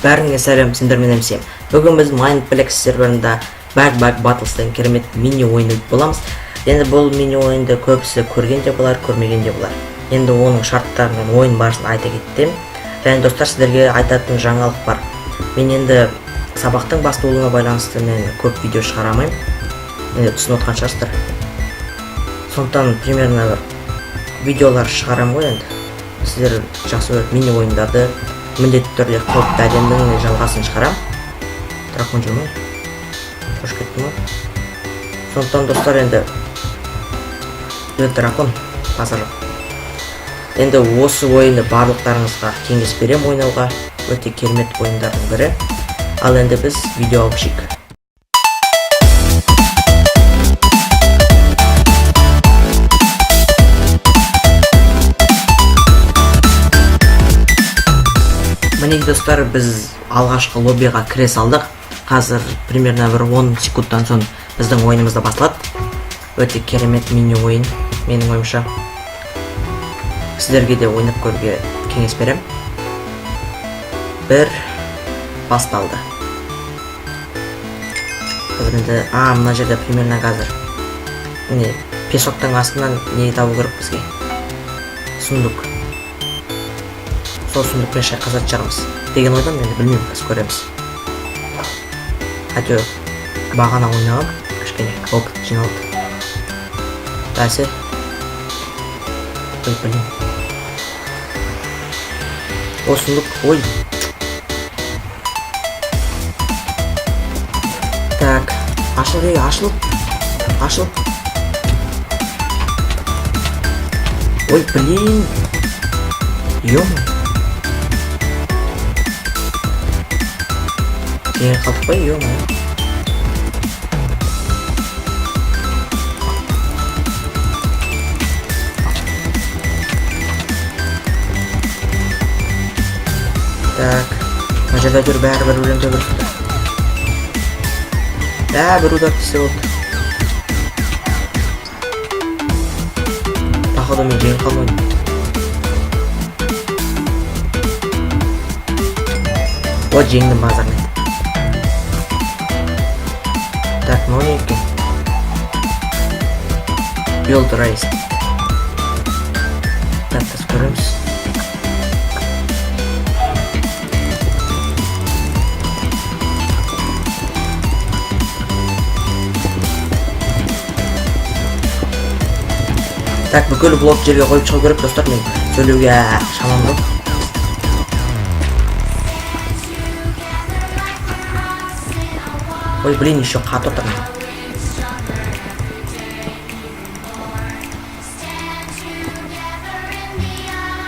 Бәріңе сәлем, сендермен әмсем. Бүгін біз Mineplex серверында Bag Battles'тен керемет мини ойын боламыз. Енді бұл мини ойынды көбісі көрген де болар, көрмеген де болар. Енді оның шарттары мен ойын барысын айта кеттім. Және достар, сіздерге айтатын жаңалық бар. Мен енді сабақтың басталуына байланысты мен көп видео шығарамаймын. Енді түсініп отқан шығарсыздар. Сондықтан примерно видеолар шығарам ғой енді. Сіздер жақсы көріп мини ойындарды міндетті түрде қауіпті әлемнің жалғасын шығарам. Дракон жүрмей. Қош кеттім ғой. Сондықтан достар, енді дракон базар жоқ. Енді осы ойынды барлықтарыңызға кеңес берем ойнауға. Өте керемет ойындардың бірі. Ал енді біз видео алып шейік. Міне достар, біз алғашқы лоббиға кіре салдық. Қазір примерно бір 10 секундтан соң біздің ойынымызда басталады. Өте керемет мини ойын, менің ойымша. Сіздерге де ойнап көруге кеңес берем. Бір басталды. Қазір енді, мына жерде примерно қазір міне песоктың астынан не табу керек бізге? Сундук. Сол сундукпен шайқасатын шығармыз деген ойдан, енді білмеймін, біз көреміз. Әйтеуір бағана ойнағам, кішкене опыт жиналды. Бәсе. Білмеймін. О, сундук, ой. Так, ашылып. Ой, блин. Ё-моё. Кейін қалдық қой, ё-моё. Так, мына жерде жүр, бәрі-бір өлең төгілді. Бір удар тисе болды. Походу мен жеңіп қалмаймын. Вот жеңдім базармен. Так, ну не екен. Build race. Так, біз көреміз. Так, бүкіл блок жерге қойып шығу керек, достар, мен сөйлеуге шамам жоқ. Ой, блин, еще қат отырмын.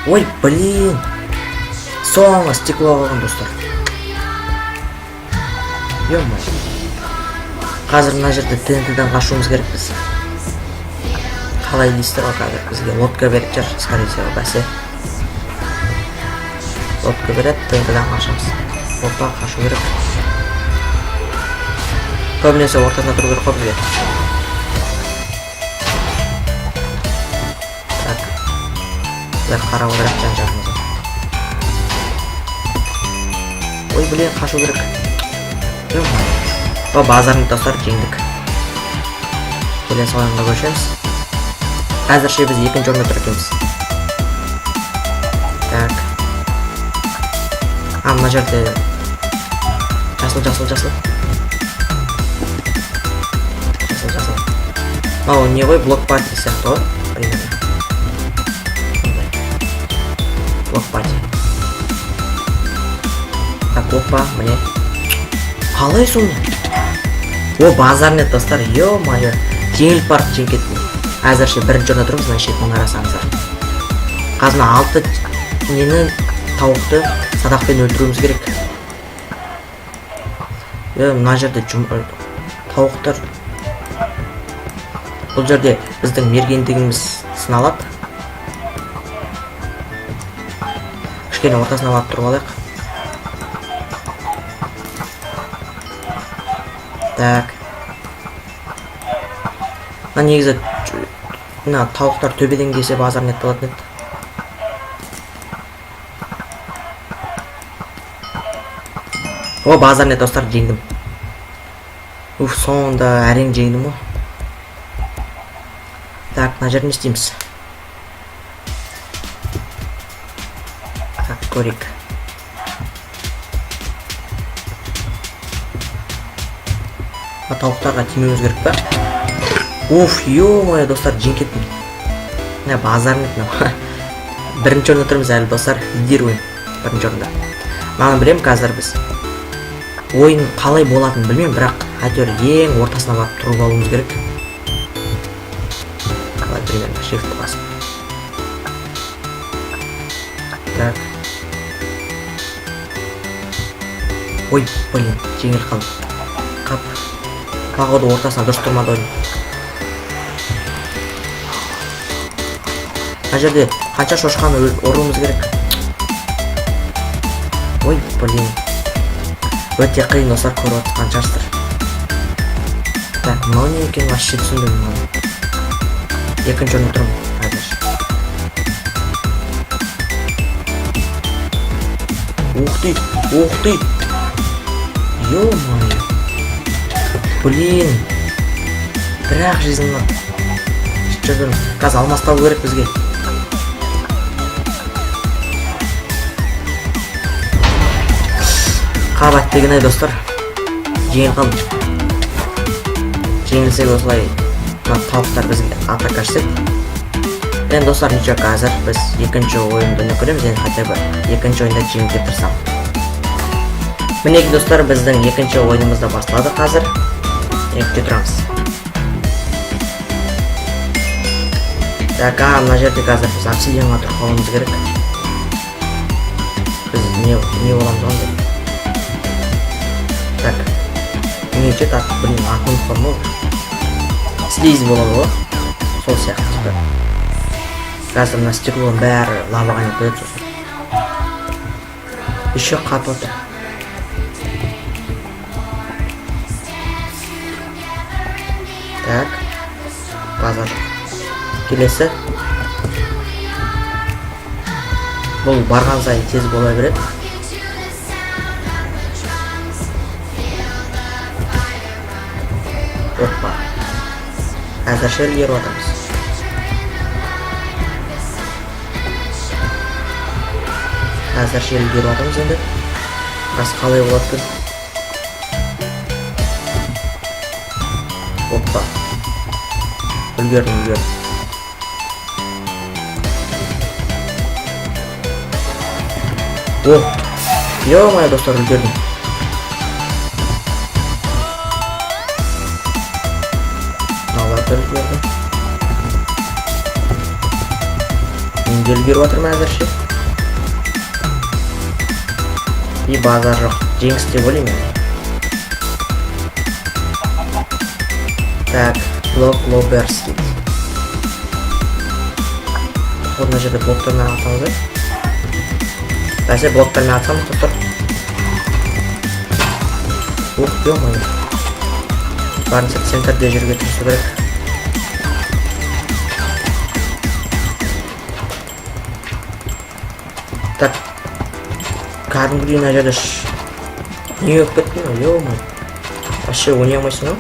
Ой, блин. Соңғы стекло қалған, достар. Ё-моё. Қазір мына жерде ТНТ-дан қашуымыз керек біз. Қалай дейсіздер ғой, қазір бізге лодка беріп жар, скорее всего, бәсе. Лодка береді, ТНТ-дан қашамыз. Опа, қашу керек. Көбінесе ортасына тұру керек қой бізге. Так. Бұлар қарау керек жан-жағымызға. Ой, блин, қашу керек. О, базарны достар, жеңдік. Келесі ойынға көшеміз. Әзірше біз екінші орында тұр екенбіз. Так. Мына жерде жасыл. О, не ғой, блок парти сияқты ғой, примерно. Блок парти. Так, опа, міне. Қалай соны? О, базарнет, достар, ё-моё. Жеңіл парт жеңкетін. Әзірше бірінші орында тұрмыз, мына шетін қарасаңыздар. Қазына 6 нені тауықты садақпен өлтіруіміз керек. Мына жерде тауықтар. Бұл жерде біздің мергендігіміз сыналады. Кішкене ортасына алып тұрып алайық. Так. Негізі тауықтар төбеден келсе базар нет болатын еді. О, базар не достар, жеңдім. Уф, соңында әрең жеңдім ғой. Так, мына жерде не істейміз? Так, көрейік. Тауықтарға тимеуіміз керек па? Уф, ё-моё, достар, жеңіп кеттім. Мына базар нет мынау. Бірінші орында тұрмыз әлі, достар, лидируем. Бірінші орында. Маған білем, қазір біз ойын қалай болатынын білмеймін, бірақ әйтеуір ең ортасына барып тұрып алуымыз керек. Қалай примерно shift басып. Так. Ой, блин, жеңіл қалды. Қап. Походу ортасына дұрыс тұрмады ойын. Мына жерде қанша шошқаны ұруымыз керек. Ой, блин. Өте қиын достар, көріп отқан шығарсыздар. Так, мынау не екен, вообще түсіндім. Екінші орында тұрмын қазір. Ух ты! Ё-моё. Блин. Бірақ жизненно. Жүрдім. Қазір алмас табу керек бізге. Қабат деген ай достар. Жеңіл қалды. Жеңілсек осылай тауықтар бізге атака жасайды. Енді достар, ничего, қазір біз екінші ойында не көреміз, енді хотя бы екінші ойында жеңуге тырысам. Мінекей достар, біздің екінші ойынымызда басталды қазір. Екте тұрамыз. Так, мына жерде қазір біз обсидианға тұрып қалуымыз керек. Біз не боламыз онда? Так, неше тартып, блин, атымыз форму. Слиз болады ғой, сол сияқты. Қазір мына стеклоның бәрі лаваға не қойып жүрсін. Еще қатып отыр. Так, базар. Келесі. Бұл барған сайын тез бола береді. Оппа. Қазір шерігер отырмыз. Қазір шерігер отырмыз енді. Қас қалай болады күн. Оппа. Үлгердім. О, ё-моё, достар, үлгердім. Үлгерді. Менде үлгеріп отырмын әзірше. И базар жоқ. Жеңіс деп ойлаймын. Так, блок-лоберс дейді. Мына жерде блоктармен атамыз да. Бәсе блоктармен атсамыз достар. Ух, ё-моё. Барынша центрде жерге тұрысы керек. Так, кәдімгідей мына жерде не өп кеттің ғой, ё-моё. Вообще ойнай алмайсың ғой.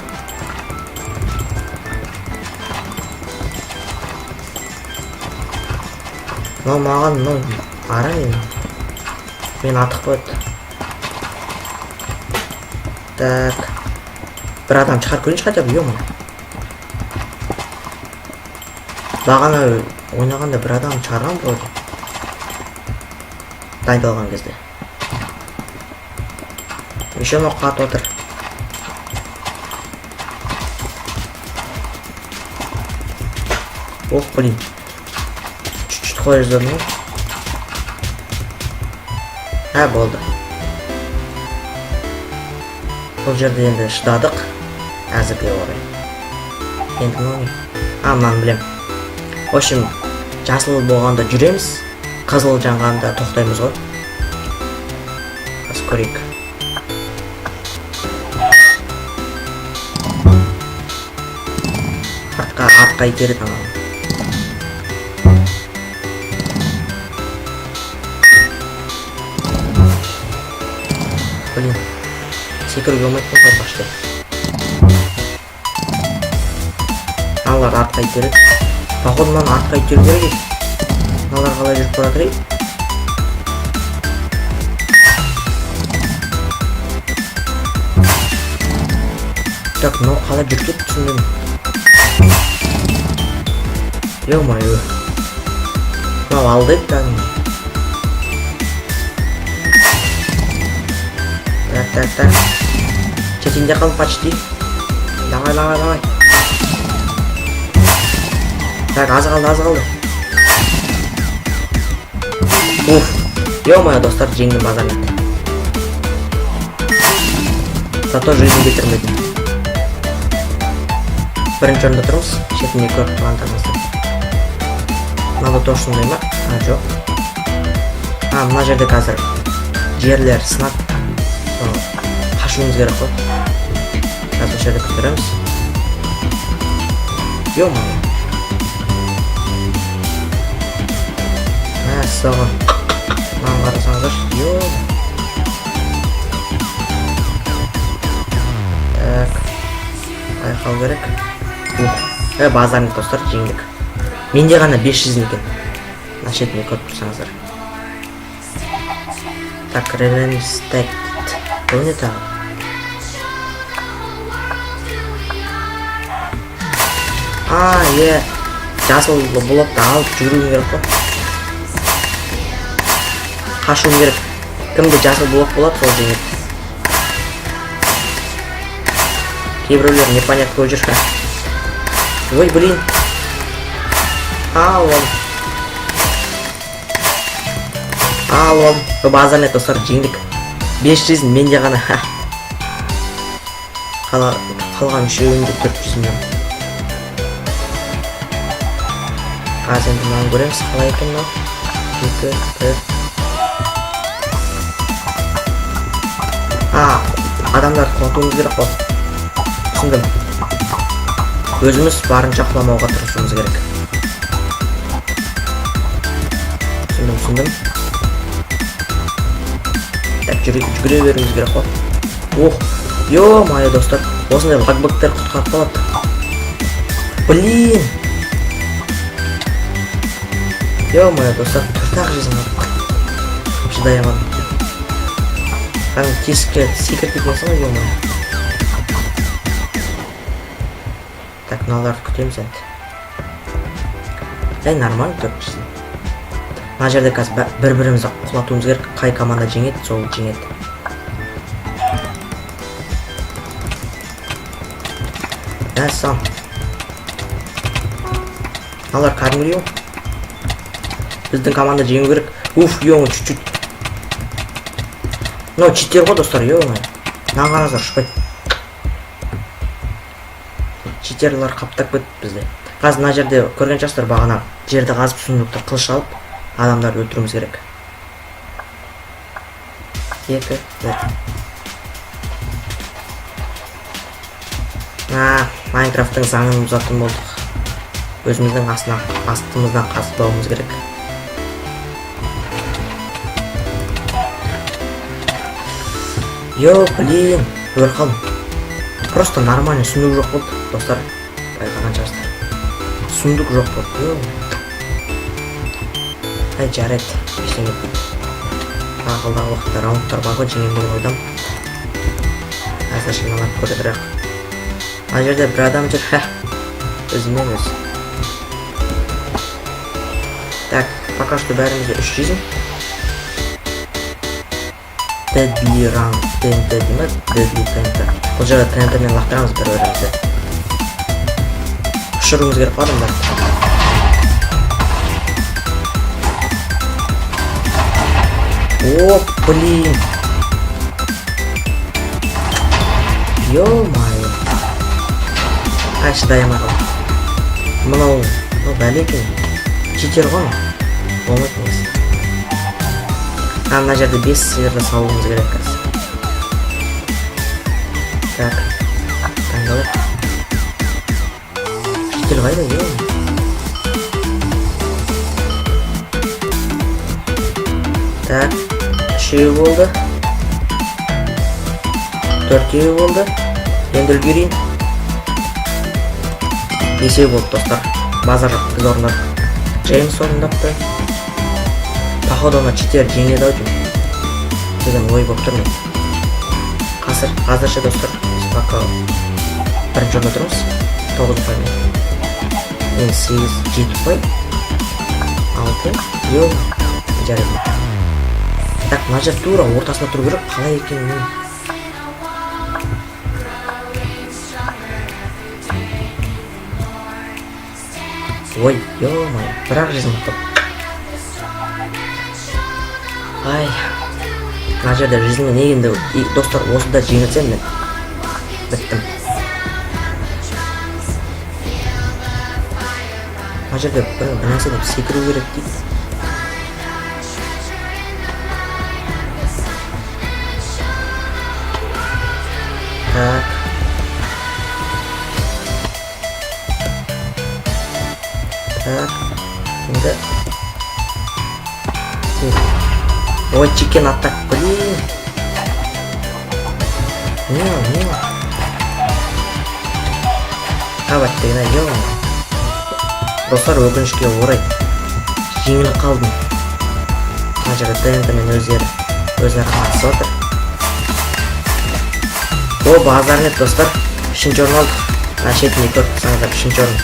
Мынау маған, мынау ара мен атық қойды. Так, бір адам шығар көрейінші хотя бы, ё-моё. Бағана ойнағанда бір адам шығарған болды. Дайындалған кезде. Еще мынау қатып отыр. Ох, блин. Чуть-чуть қой жаздадым ғой. Болды. Бұл жерде енді шыдадық. Әзірге орай. Енді мынау не? Мынаны білем. В общем, жасыл болғанда жүреміз. Қызыл жанғанда тоқтаймыз ғой. Қас көрейік. Артқа итереді анау. Блин. секіруге болмайды екен қайтпақшы. Аналар артқа итереді. Походу мынаны артқа итеру керек еді. Аналар қалай жүріп бара жатыр ей? Так, мынау қалай жүріп кетті түсінбедім. Ё-моё. Мынау алды еді кәдімгі. Так. Четінде қалып почти. Давай. Так, аз қалды. Уф. Ё-моё, достар, жеңдім базармен. Зато жизнь кетірмедім. Бірінші орында тұрмыз. Шетінде көріп тұрғандарымызды. Мынада точно ма? Жоқ. Мына жерде қазір жерлер сынап қашуымыз керек қой. Қазір жерде күтіреміз. Ё-моё. Соған. Маған қарасаңыздар. Так. Байқау керек. Базарный достар, жеңдік. Менде ғана 500 екен. Мына шетіне көріп тұрсаңыздар. Так, Ревенстейт. Бұл не тағы? Жасыл блокты алып жүруім керек қой. Қашуым керек. Кімде жасыл блок болады, сол жеңеді. Кейбіреулер непонятно болып жүр. Ой, блин. Алло. Базарный достар, жеңдік. 500 менде ғана. Қалған үшеуінде 400 мен. Қазір енді маған көреміз. Қалай екен мынау? 2, 1. Адамдар құлатуымыз керек қой. Түсіндім. Өзіміз барынша құламауға тырысуымыз керек. Түсіндім. Так, жүгіре беруіміз керек қой. Ё-моё, достар. Осындай лагбактар құтқарып қалады. Блин. Ё-моё, достар, төрт-ақ жизнь бар. Шыдай алмадым. Тесікке секіріп кетесің ғой, ё-моё. Так, мыналарды күтеміз енді. Нормально төрт жизнь. Мына жерде қазір бір-бірімізді құлатуымыз керек. Қай команда жеңеді, сол жеңеді. Сам. Алар кәдімгідей. Біздің команда жеңу керек. Ё-моё, чуть-чуть. Мынау читтер ғой, достар, ё-моё. Мынаған қараңыздар, ұшпайды. Читтерлер қаптап кетті бізде. Қазір мына жерде көрген шығарсыздар, бағана жерді қазып сундукта қылыш алып адамдарды өлтіруіміз керек. 2, 1. Майнкрафттың заңын бұзатын болдық. Өзіміздің астымыздан қазбауымыз керек. Блин, өліп қалдым. Просто нормально сундук жоқ болды, достар. Байқаған шығарсыздар. Сундук жоқ болды. Жарайды, ештеңе етпейді. Алдағы уақытта раундтар бар ғой, жеңем деп ойдам. Әзірше мыналарды көреді бірақ. Ана жерде бір адам жүр. Өзімен өзі. Так, пока что бәрімізде 3 жизнь. Deadly round, TNT деймі? Deadly TNT. Бұл жерде TNT-мен лақтырамыз бір-бірімізді. Ұшыруымыз керек адамдар. Блин. Ё-моё. Шыдай алмай қалдым. Мынау бәле екен. Читер ғой. Болмайды негізі. Мына жерде 5 сиырды салуымыз керек қазір. Так. Таңдалып. Читер қайда, ё-моё. Так. Үшеу болды. 4-ге болды. Енді үлгерейін. 5 болды достар. Базар біз орындадық. Джеймс орындапты. Походу оны читер жеңеді ау деген ой болып тұр мен. Қазірше достар біз пока бірінші орында тұрмыз. 9 ұпаймен. Мен 8, 7 ұпай. 6, ел, жарайды. Так, мына жер тура ортасында тұру керек. Қалай екен мен? Ой, ё-моё, бірақ жизнь топ. Ай, мына жерде жизньмен негенде достар осында жеңілсем мен біттім. Мына жерде бір нәрсе деп секіру керек дейді. Так. Так. Енді. Ой, чикен атак, блин. Не. Қабат деген ай, достар, өкінішке орай жеңіліп қалдым. Мына жерде ТНТ мен өздері қатысып отыр. О, базарнет достар, 3-ші орын алдық. Шетіне көріп тұрсаңыздар 3-ші орын.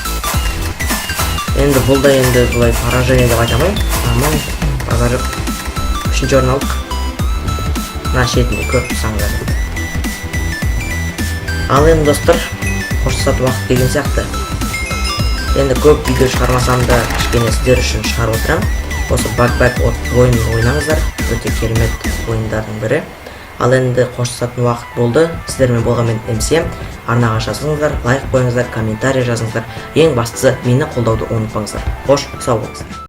Енді бұл да енді бұлай поражение деп айтамайын. Аман, базар 3-ші орын алдық. Шетіне көріп тұрсаңыздар. Ал енді достар, қоштасатын уақыт деген сияқты. Енді көп видео шығармасам да кішкене сіздер үшін шығарып отырамын. Осы бак-бак ойынын ойнаңыздар. Өте керемет ойындардың бірі. Ал енді қоштасатын уақыт болды. Сіздермен болған мен МСМ. Арнаға жазыңыздар, лайк қойыңыздар, комментарий жазыңыздар. Ең бастысы мені қолдауды ұмытпаңыздар. Қош, сау болыңыздар.